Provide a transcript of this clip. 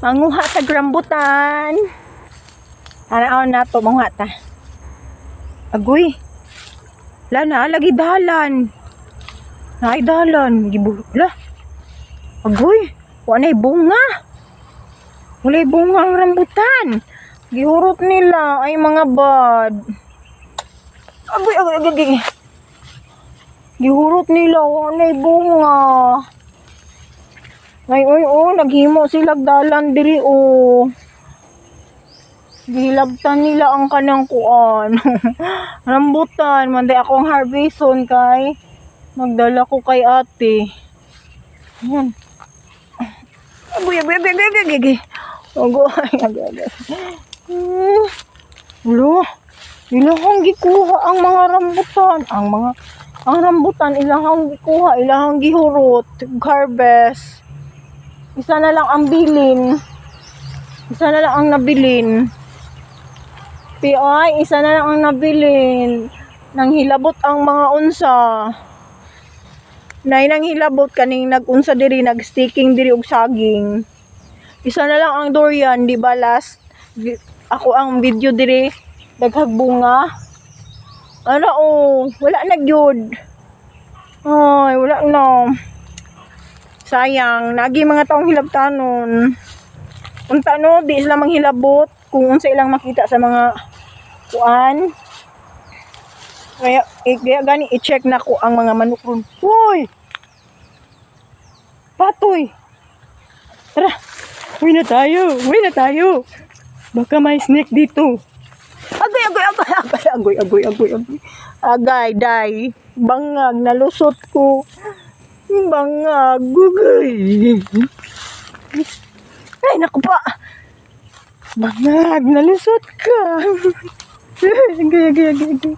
Manguha sa rambutan. Ano na to, manguha ta. Agoy. Lana, lagi dalan. Nay dalan. Gibula. Agoy. Wala'y bunga. Wala'y bunga ang rambutan. Gihurot nila. Ay, mga bad. Agoy, agoy, agoy. Gihurot nila. Wala'y bunga. Ay, naghimo sila dalan diri, Gilabtan nila ang kanang kuan. Rambutan, manday akong harveston kay magdala ko kay ate. Yan. Agoy. Ulo. Ilahang gikuha ang mga rambutan. Ang rambutan ilahang gikuha, ilahang gihurot, harvest. Isa na lang ang bilin. Isa na lang ang nabilin. PI, isa na lang ang nabilin. Nang hilabot ang mga unsa. Nay nang hilabot kaning nag-unsa diri, nag-sticking diri og saging. Isa na lang ang durian, di ba last ako ang video diri daghag bunga. Wala na gyud. Ay, wala na. Sayang, nagi mga taong hilabtanon. Unta no, di sila manghilabot kung unsa ilang makita sa mga kuan. Kaya gani i-check na ko ang mga manok ron. Hoy! Patoy! Tara! Uwi na tayo! Baka may snake dito. Agoy! Agay, day. Bangag, nalusot ko. Bangag, gugay. Ay, naku pa. Bangag, nalusot ka. Agay.